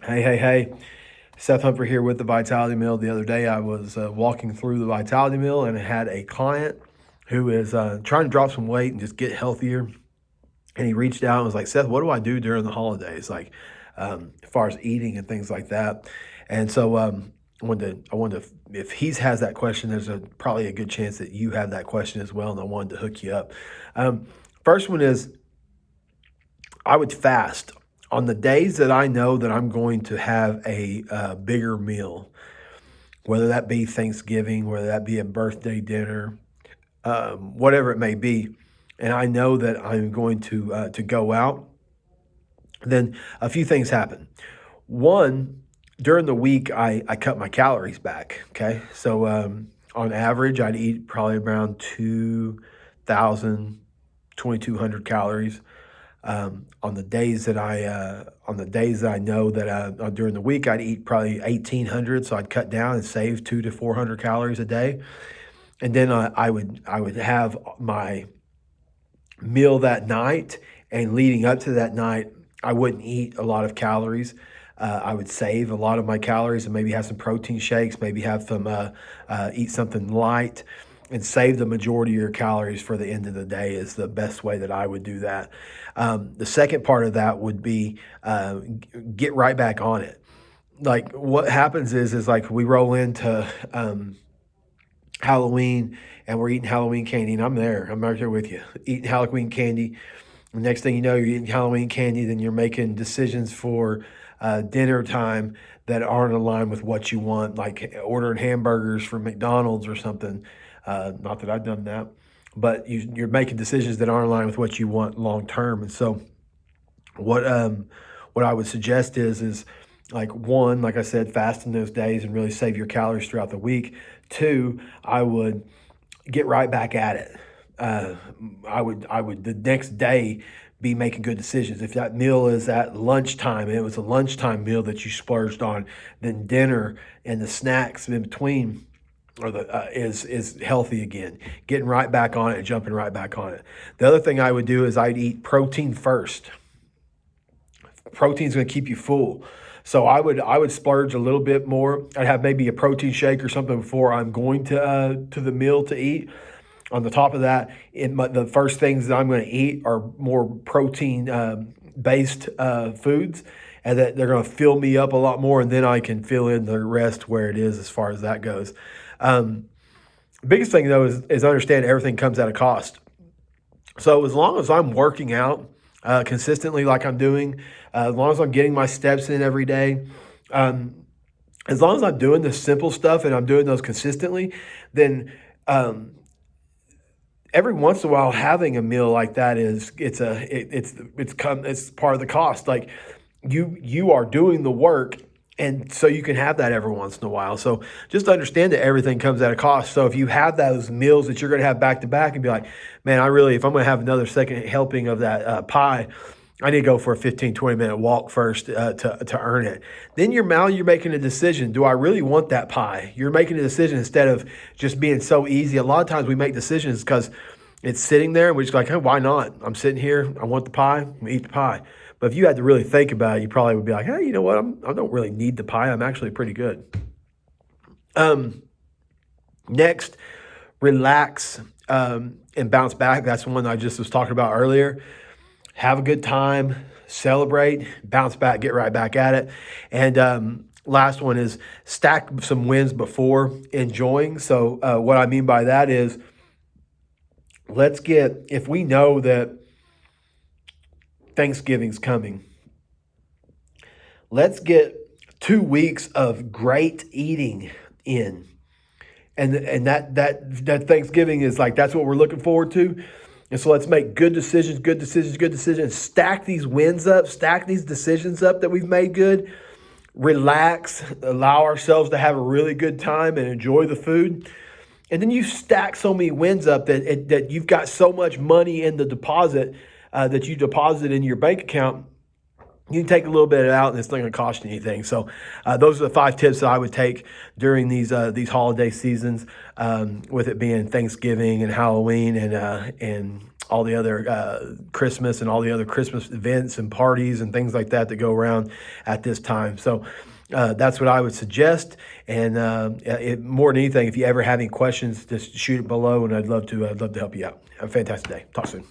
Hey. Seth Humphrey here with the Vitality Mill. The other day I was walking through the Vitality Mill and I had a client who is trying to drop some weight and just get healthier. And he reached out and was like, Seth, what do I do during the holidays? Like, as far as eating and things like that. And so I wanted to, if he has that question, there's probably a good chance that you have that question as well. And I wanted to hook you up. Um, First one is I would fast on the days that I know that I'm going to have a bigger meal, whether that be Thanksgiving, whether that be a birthday dinner, whatever it may be, and I know that I'm going to go out. Then a few things happen. One, during the week, I cut my calories back. Okay, so on average, I'd eat probably around 2,000, 2,200 calories on the days that I know that during the week I'd eat probably 1,800, so I'd cut down and save 200 to 400 calories a day, and then I would have my meal that night, and leading up to that night I wouldn't eat a lot of calories. I would save a lot of my calories and maybe have some protein shakes, maybe have some eat something light, and save the majority of your calories for the end of the day is the best way that I would do that. The second part of that would be get right back on it. Like what happens is like we roll into Halloween and we're eating Halloween candy, and I'm there. I'm right there with you, eating Halloween candy. The next thing you know, you're eating Halloween candy, then you're making decisions for dinner time that aren't aligned with what you want, like ordering hamburgers from McDonald's or something. Not that I've done that, but you're making decisions that aren't aligned with what you want long term. And so, what what I would suggest is like one, like I said, fast in those days and really save your calories throughout the week. Two, I would get right back at it. Uh, I would the next day be making good decisions. If that meal is at lunchtime and it was a lunchtime meal that you splurged on, then dinner and the snacks in between or the is healthy again. Getting right back on it and jumping right back on it. The other thing I would do is I'd eat protein first. Protein's going to keep you full. So I would splurge a little bit more. I'd have maybe a protein shake or something before I'm going to the meal to eat. On the top of that, the first things that I'm going to eat are more protein based foods, and that they're going to fill me up a lot more, and then I can fill in the rest where it is as far as that goes. Um, Biggest thing though is understand everything comes at a cost. So as long as I'm working out consistently like I'm doing, as long as I'm getting my steps in every day, um, as long as I'm doing the simple stuff and I'm doing those consistently, then um, every once in a while having a meal like that is it's part of the cost. Like you are doing the work, and so you can have that every once in a while. So just understand that everything comes at a cost. So if you have those meals that you're going to have back to back and be like, man, if I'm going to have another second helping of that pie, I need to go for a 15-20 minute walk first to earn it. Then you're making a decision. Do I really want that pie? You're making a decision instead of just being so easy. A lot of times we make decisions because it's sitting there and we're just like, hey, why not? I'm sitting here. I want the pie. I'm gonna eat the pie. But if you had to really think about it, you probably would be like, hey, you know what? I don't really need the pie. I'm actually pretty good. Um, Next, relax and bounce back. That's the one I just was talking about earlier. Have a good time, celebrate, bounce back, get right back at it. And last one is stack some wins before enjoying. So what I mean by that is if we know that Thanksgiving's coming, let's get 2 weeks of great eating in. And that Thanksgiving is like, that's what we're looking forward to. And so let's make good decisions, good decisions, good decisions. Stack these wins up, stack these decisions up that we've made good. Relax, allow ourselves to have a really good time and enjoy the food. And then you stack so many wins up that you've got so much money in the deposit that you deposit in your bank account. You can take a little bit out, and it's not going to cost you anything. So, those are the 5 tips that I would take during these holiday seasons, with it being Thanksgiving and Halloween and all the other Christmas and all the other Christmas events and parties and things like that go around at this time. So that's what I would suggest. And more than anything, if you ever have any questions, just shoot it below, and I'd love to help you out. Have a fantastic day. Talk soon.